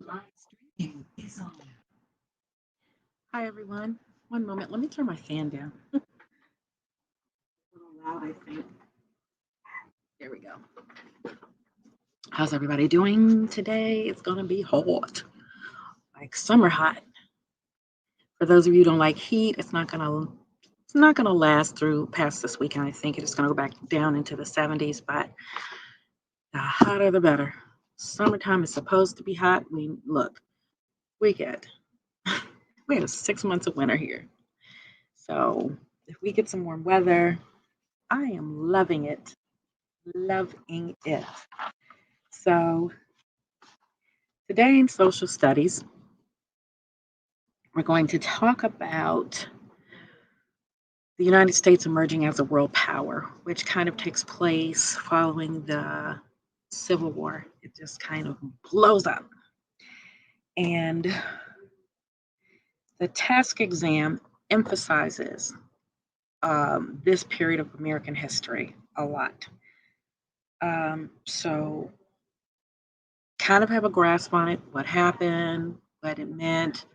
Live streaming is on. Hi, everyone. One moment. Let me turn my fan down. A little loud, I think. There we go. How's everybody doing today? It's going to be hot, like summer hot. For those of you who don't like heat, it's not gonna last through past this weekend. I think it's gonna go back down into the 70s, but the hotter the better. Summertime is supposed to be hot. We get we had 6 months of winter here. So if we get some warm weather, I am loving it. Loving it. So today in social studies, we're going to talk about the United States emerging as a world power, which kind of takes place following the Civil War. It just kind of blows up. And the task exam emphasizes this period of American history a lot. So, kind of have a grasp on it, what happened, what it meant,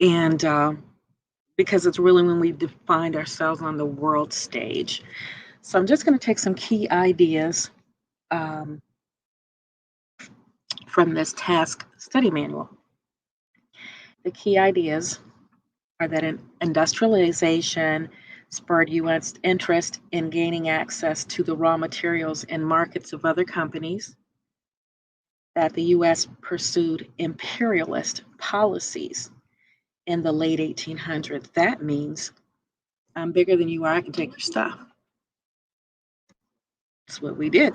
and because it's really when we defined ourselves on the world stage. So, I'm just going to take some key ideas um, from this task study manual. The key ideas are that industrialization spurred U.S. interest in gaining access to the raw materials and markets of other companies, that the U.S. pursued imperialist policies in the late 1800s. That means I'm bigger than you are, I can take your stuff. That's what we did.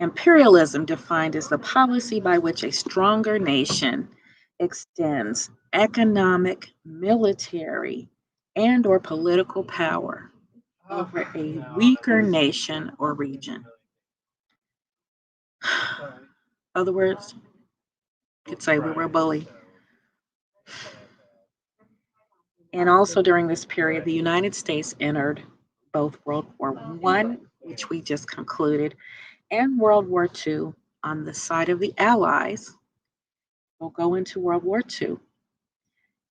Imperialism, defined as the policy by which a stronger nation extends economic, military, and or political power over a weaker nation or region. Other words, you could say we were a bully. And also during this period, the United States entered both World War I, which we just concluded, and World War II on the side of the Allies. We'll go into World War II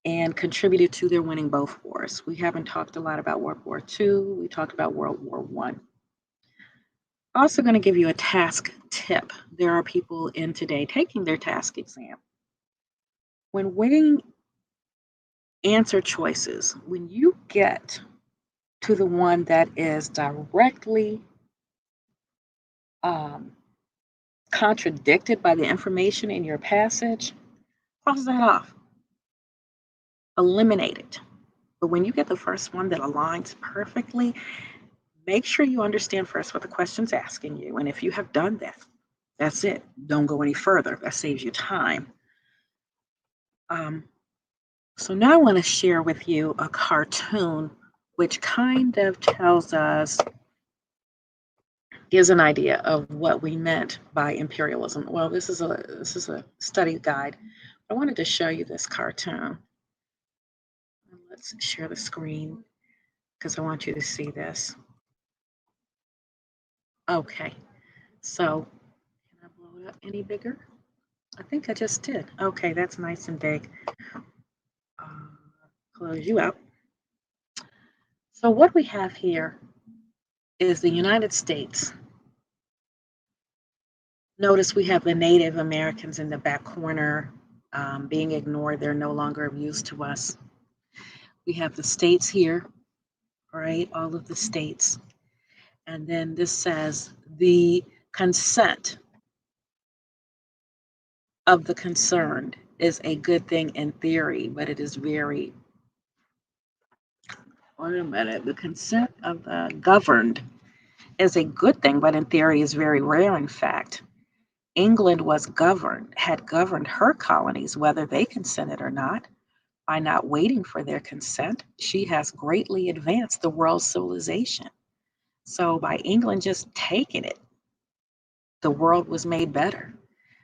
and contributed to their winning both wars. We haven't talked a lot about World War II. We talked about World War I. Also going to give you a task tip. There are people in today taking their task exam. When weighing answer choices, when you get to the one that is directly contradicted by the information in your passage, cross that off. Eliminate it. But when you get the first one that aligns perfectly, make sure you understand first what the question's asking you. And if you have done that, that's it. Don't go any further. That saves you time. So now I want to share with you a cartoon which kind of tells us, gives an idea of what we meant by imperialism. Well, this is a study guide. I wanted to show you this cartoon. Let's share the screen because I want you to see this. Okay, so can I blow it up any bigger? I think I just did. Okay, that's nice and big. Close you out. So what we have here is the United States. Notice we have the Native Americans in the back corner being ignored. They're no longer of use to us. We have the states here, right? All of the states. And then this says the consent of the concerned is a good thing in theory, but it is very, wait a minute, the consent of the governed is a good thing, but in theory is very rare, in fact. England had governed her colonies, whether they consented or not. By not waiting for their consent, she has greatly advanced the world's civilization. So by England just taking it, the world was made better.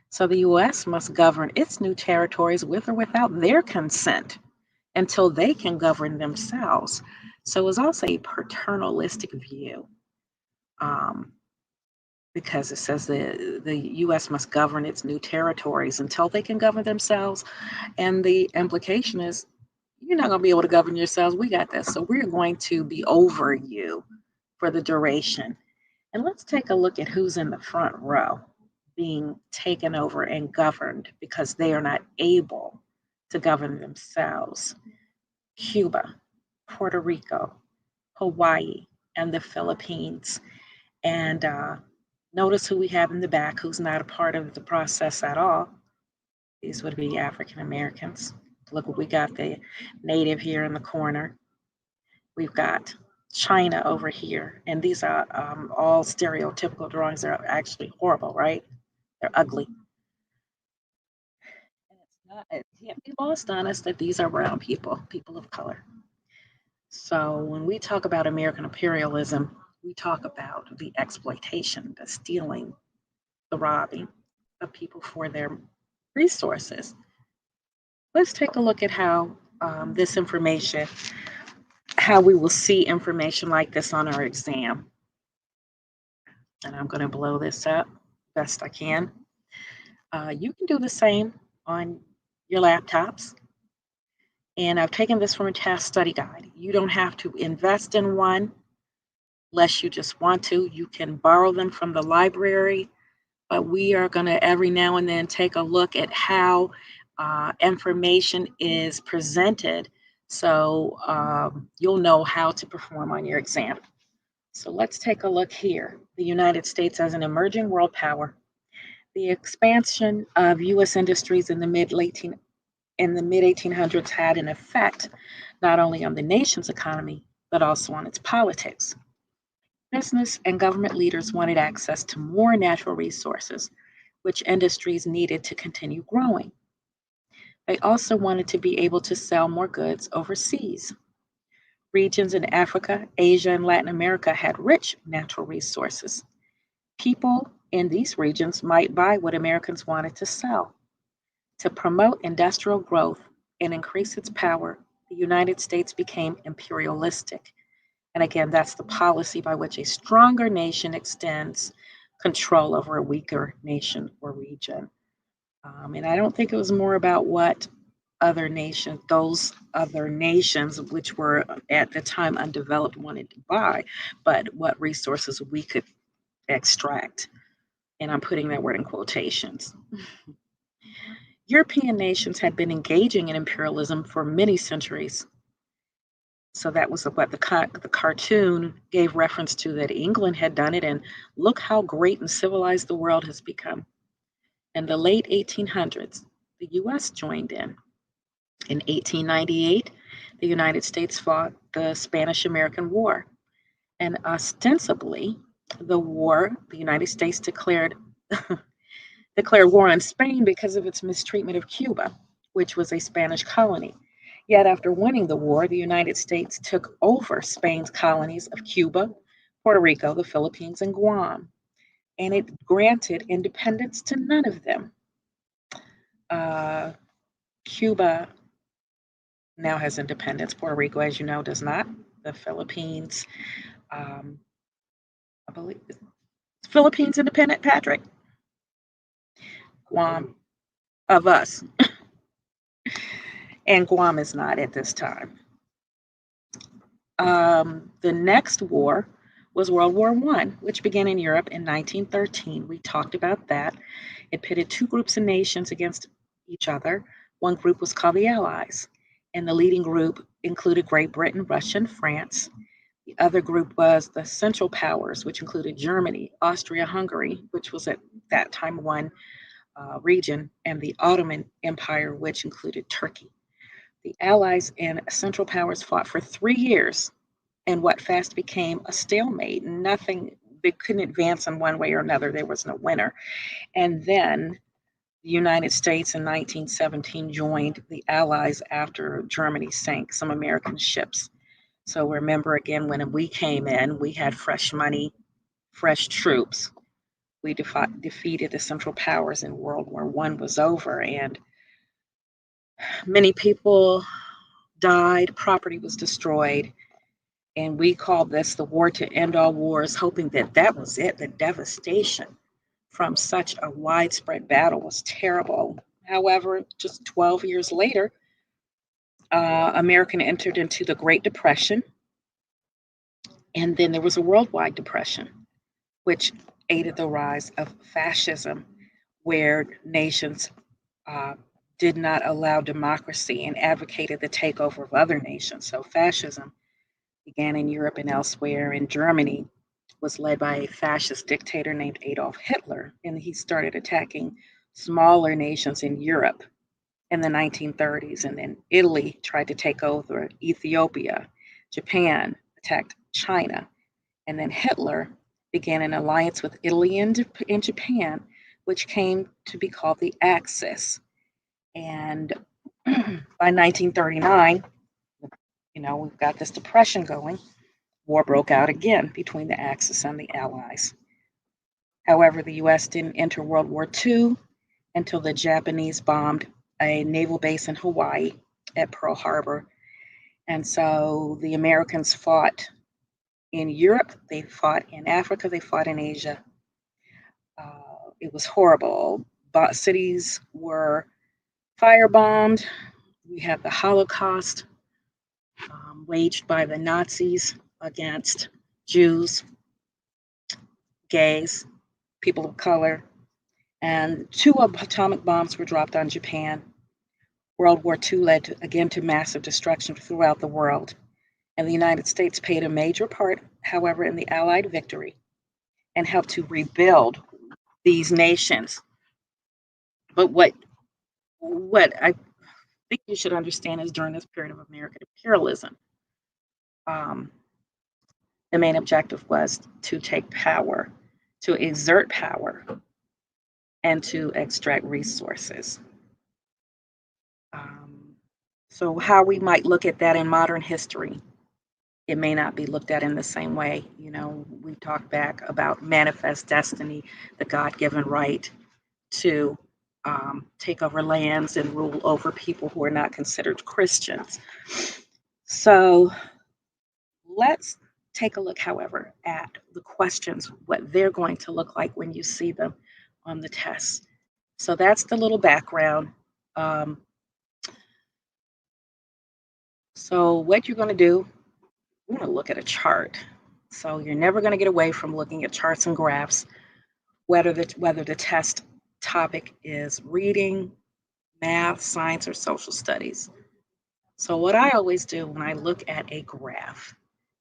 So the US must govern its new territories with or without their consent until they can govern themselves. So it's also a paternalistic view. because it says the U.S. must govern its new territories until they can govern themselves. And the implication is, you're not going to be able to govern yourselves. We got this. So we're going to be over you for the duration. And let's take a look at who's in the front row being taken over and governed because they are not able to govern themselves. Cuba, Puerto Rico, Hawaii, and the Philippines. And notice who we have in the back who's not a part of the process at all. These would be African Americans. Look what we got, the native here in the corner. We've got China over here. And these are all stereotypical drawings. They're actually horrible, right? They're ugly. And it can't be lost on us that these are brown people, people of color. So when we talk about American imperialism, we talk about the exploitation, the stealing, the robbing of people for their resources. Let's take a look at how this information, how we will see information like this on our exam. And I'm going to blow this up best I can. You can do the same on your laptops. And I've taken this from a task study guide. You don't have to invest in one unless you just want to. You can borrow them from the library, but we are going to every now and then take a look at how information is presented so you'll know how to perform on your exam. So let's take a look here. The United States as an emerging world power. The expansion of U.S. industries in the mid 1800s had an effect not only on the nation's economy, but also on its politics. Business and government leaders wanted access to more natural resources, which industries needed to continue growing. They also wanted to be able to sell more goods overseas. Regions in Africa, Asia, and Latin America had rich natural resources. People in these regions might buy what Americans wanted to sell. To promote industrial growth and increase its power, the United States became imperialistic. And again, that's the policy by which a stronger nation extends control over a weaker nation or region. And I don't think it was more about what those other nations, which were at the time undeveloped, wanted to buy, but what resources we could extract. And I'm putting that word in quotations. European nations had been engaging in imperialism for many centuries. So that was what the cartoon gave reference to, that England had done it, and look how great and civilized the world has become. In the late 1800s, the US joined in. In 1898, the United States fought the Spanish-American War. And ostensibly, the United States declared war on Spain because of its mistreatment of Cuba, which was a Spanish colony. Yet after winning the war, the United States took over Spain's colonies of Cuba, Puerto Rico, the Philippines, and Guam, and it granted independence to none of them. Cuba now has independence. Puerto Rico, as you know, does not. The Philippines, I believe, Philippines independent, Patrick? Guam, of us. And Guam is not at this time. The next war was World War I, which began in Europe in 1913. We talked about that. It pitted two groups of nations against each other. One group was called the Allies, and the leading group included Great Britain, Russia, and France. The other group was the Central Powers, which included Germany, Austria-Hungary, which was at that time one region, and the Ottoman Empire, which included Turkey. The Allies and Central Powers fought for 3 years in what fast became a stalemate. They couldn't advance in one way or another. There was no winner. And then the United States in 1917 joined the Allies after Germany sank some American ships. So remember, again, when we came in, we had fresh money, fresh troops. We defeated the Central Powers, and World War I was over, and many people died, property was destroyed, And we called this the war to end all wars, hoping that that was it. The devastation from such a widespread battle was terrible. However, just 12 years later, America entered into the Great Depression, and then there was a worldwide depression, which aided the rise of fascism, where nations uh, did not allow democracy and advocated the takeover of other nations. So fascism began in Europe and elsewhere. In Germany, was led by a fascist dictator named Adolf Hitler, and he started attacking smaller nations in Europe in the 1930s. And then Italy tried to take over Ethiopia. Japan attacked China. And then Hitler began an alliance with Italy and Japan, which came to be called the Axis. And by 1939, we've got this depression going. War broke out again between the Axis and the Allies. However, the US didn't enter World War II until the Japanese bombed a naval base in Hawaii at Pearl Harbor. And so the Americans fought in Europe, they fought in Africa, they fought in Asia. It was horrible. Cities were firebombed. We had the Holocaust waged by the Nazis against Jews, gays, people of color, and 2 atomic bombs were dropped on Japan. World War II led again to massive destruction throughout the world, and the United States played a major part, however, in the Allied victory and helped to rebuild these nations. But what I think you should understand is during this period of American imperialism, um, the main objective was to take power, to exert power, and to extract resources. So how we might look at that in modern history, it may not be looked at in the same way. We talked back about manifest destiny, the God-given right to take over lands and rule over people who are not considered Christians. So let's take a look, however, at the questions, what they're going to look like when you see them on the test. So that's the little background. So what you're going to do, we're going to look at a chart. So you're never going to get away from looking at charts and graphs, whether the test topic is reading, math, science, or social studies. So what I always do when I look at a graph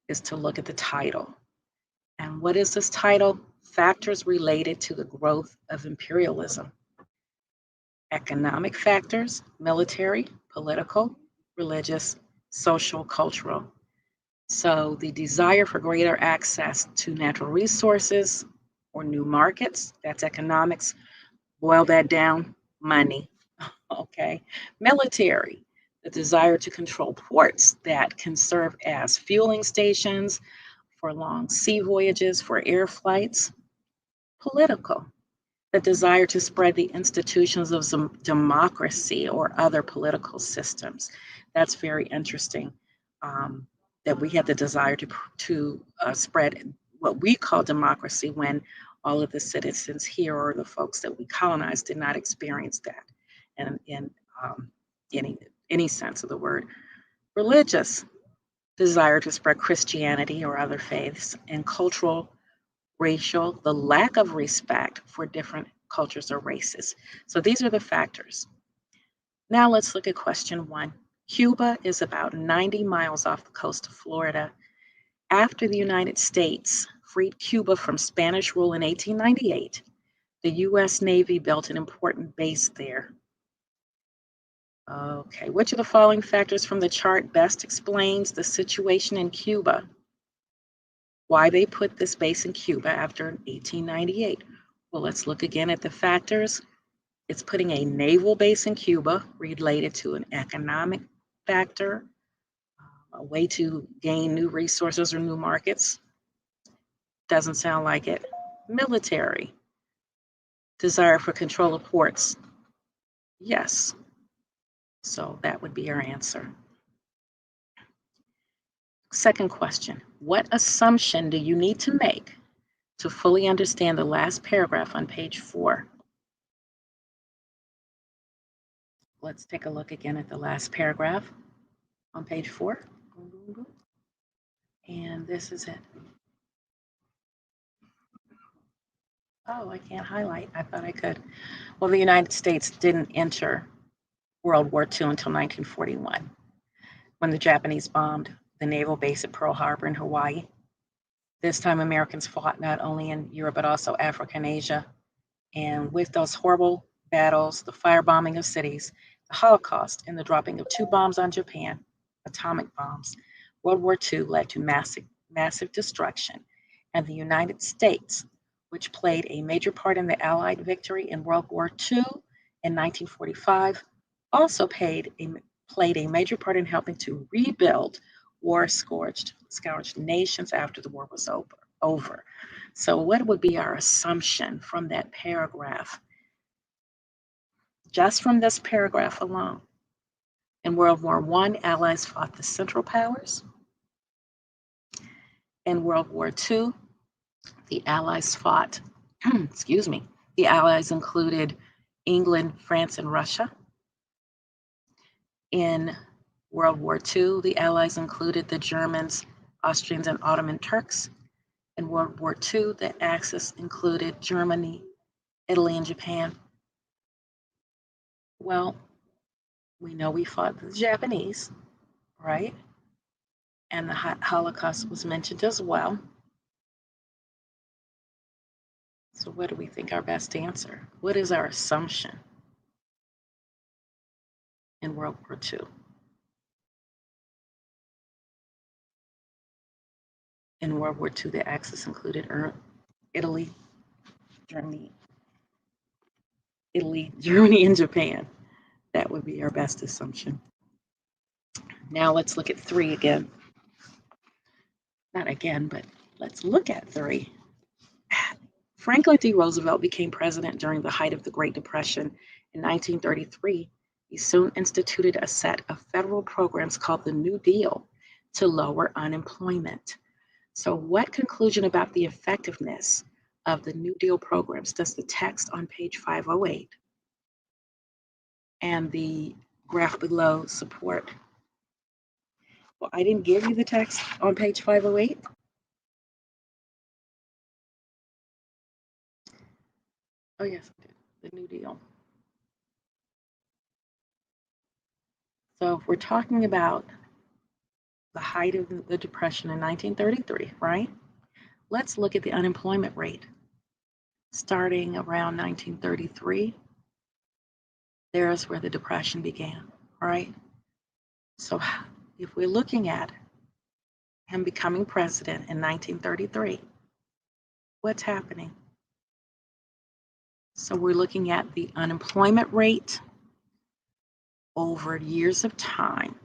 is to look at the title. And what is this title? Factors related to the growth of imperialism. Economic factors, military, political, religious, social, cultural. So the desire for greater access to natural resources or new markets, that's economics. Boil that down, money. Okay. Military, the desire to control ports that can serve as fueling stations for long sea voyages, for air flights. Political, the desire to spread the institutions of some democracy or other political systems. That's very interesting. That we had the desire to spread what we call democracy when all of the citizens here or the folks that we colonized did not experience that in any sense of the word. Religious, desire to spread Christianity or other faiths, and cultural, racial, the lack of respect for different cultures or races. So these are the factors. Now let's look at question 1. Cuba is about 90 miles off the coast of Florida. After the United States freed Cuba from Spanish rule in 1898, the U.S. Navy built an important base there. Okay, which of the following factors from the chart best explains the situation in Cuba? Why they put this base in Cuba after 1898? Well, let's look again at the factors. It's putting a naval base in Cuba related to an economic factor, a way to gain new resources or new markets. Doesn't sound like it. Military, desire for control of ports. Yes. So that would be our answer. Second question, what assumption do you need to make to fully understand the last paragraph on page 4? Let's take a look again at the last paragraph on page 4. And this is it. Oh, I can't highlight. I thought I could. Well, the United States didn't enter World War II until 1941, when the Japanese bombed the naval base at Pearl Harbor in Hawaii. This time, Americans fought not only in Europe, but also Africa and Asia. And with those horrible battles, the firebombing of cities, the Holocaust, and the dropping of 2 bombs on Japan, atomic bombs, World War II led to massive destruction. And the United States, which played a major part in the Allied victory in World War II in 1945, also played a major part in helping to rebuild war-scourged nations after the war was over. So what would be our assumption from that paragraph? Just from this paragraph alone. In World War I, Allies fought the Central Powers. In World War II, the Allies fought, the Allies included England, France, and Russia. In World War II, the Allies included the Germans, Austrians, and Ottoman Turks. In World War II, the Axis included Germany, Italy, and Japan. Well, we know we fought the Japanese, right? And the Holocaust was mentioned as well. So what do we think our best answer? What is our assumption in World War II? In World War II, the Axis included Italy, Germany, and Japan. That would be our best assumption. Now let's look at 3 again. Not again, but let's look at 3. Franklin D. Roosevelt became president during the height of the Great Depression in 1933. He soon instituted a set of federal programs called the New Deal to lower unemployment. So what conclusion about the effectiveness of the New Deal programs does the text on page 508 and the graph below support? Well, I didn't give you the text on page 508. Oh, yes, I did. The New Deal. So if we're talking about the height of the Depression in 1933, right? Let's look at the unemployment rate. Starting around 1933, there's where the Depression began, right? So if we're looking at him becoming president in 1933, what's happening? So we're looking at the unemployment rate over years of time.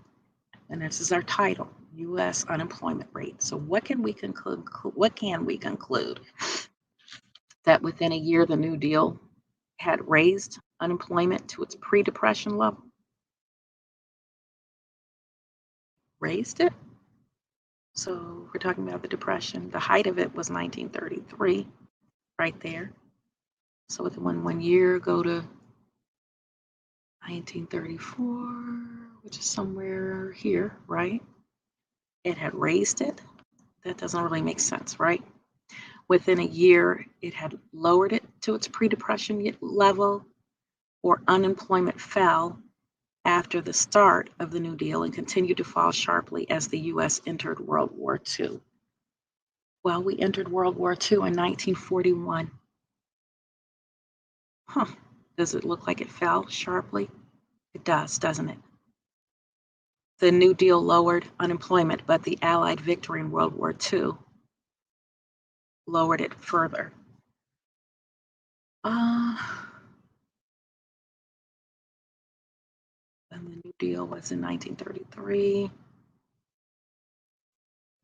And this is our title, U.S. unemployment rate. So what can we conclude? That within a year, the New Deal had raised unemployment to its pre-Depression level? Raised it? So we're talking about the Depression. The height of it was 1933, right there. So within one year, go to 1934, which is somewhere here, right? It had raised it. That doesn't really make sense, right? Within a year, it had lowered it to its pre-Depression level, or unemployment fell after the start of the New Deal and continued to fall sharply as the U.S. entered World War II. Well, we entered World War II in 1941. Does it look like it fell sharply? It does, doesn't it? The New Deal lowered unemployment, but the Allied victory in World War II lowered it further. And the New Deal was in 1933.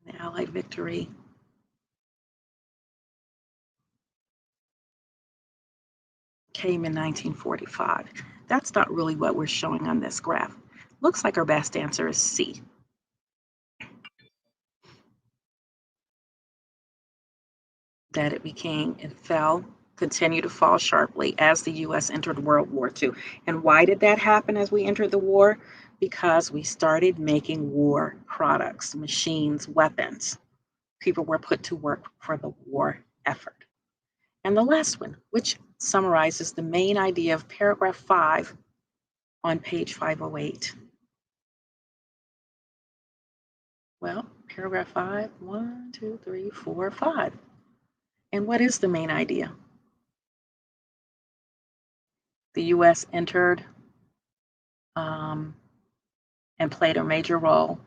The Allied victory came in 1945. That's not really what we're showing on this graph. Looks like our best answer is C. that it fell, continued to fall sharply as the U.S. entered World War II. And why did that happen as we entered the war? Because we started making war products, machines, weapons. People were put to work for the war effort. And the last one, which summarizes the main idea of paragraph 5 on page 508. Well, paragraph 5, 1, 2, 3, 4, 5. And what is the main idea? The U.S. entered and played a major role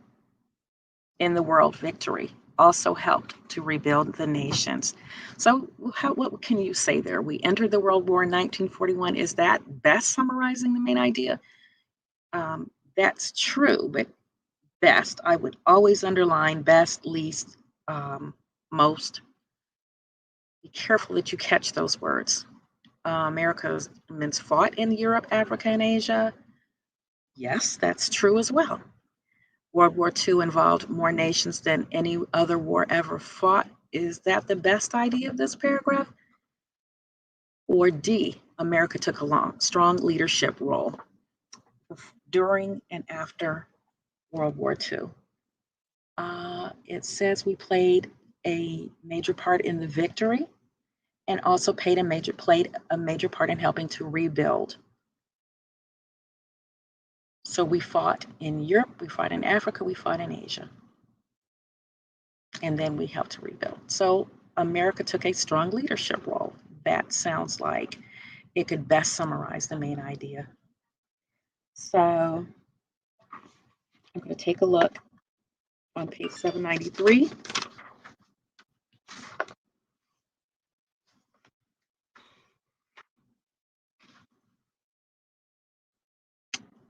in the world victory, also helped to rebuild the nations. So what can you say there? We entered the World War in 1941. Is that best summarizing the main idea? That's true, but best, I would always underline best, least, most. Be careful that you catch those words. America's men fought in Europe, Africa, and Asia. Yes, that's true as well. World War II involved more nations than any other war ever fought. Is that the best idea of this paragraph? Or D, America took a strong leadership role during and after World War II. It says we played a major part in the victory and also played a major part in helping to rebuild. So we fought in Europe, we fought in Africa, we fought in Asia. And then we helped to rebuild. So America took a strong leadership role. That sounds like it could best summarize the main idea. So I'm going to take a look on page 793.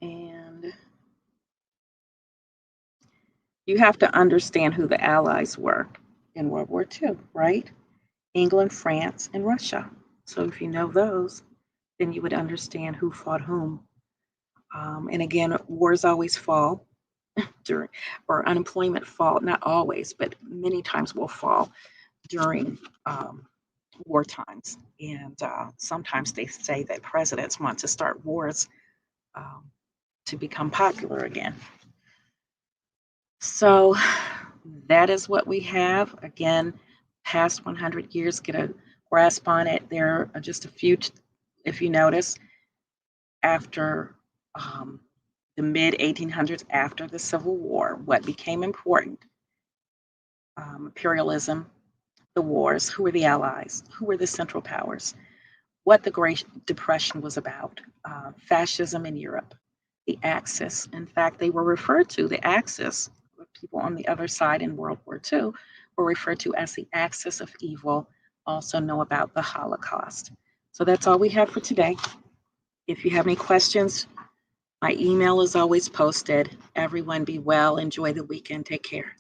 And you have to understand who the Allies were in World War II, right? England, France, and Russia. So if you know those, then you would understand who fought whom. And again, wars always fall during, or unemployment fall, not always, but many times will fall during war times. And sometimes they say that presidents want to start wars to become popular again. So that is what we have. Again, past 100 years, get a grasp on it. There are just a few, if you notice, after the mid 1800s, after the Civil War, what became important? Imperialism, the wars, who were the allies, who were the Central Powers, what the Great Depression was about, fascism in Europe, the Axis. In fact, they were referred to, the Axis, people on the other side in World War II, were referred to as the axis of evil, also know about the Holocaust. So that's all we have for today. If you have any questions, my email is always posted. Everyone be well. Enjoy the weekend. Take care.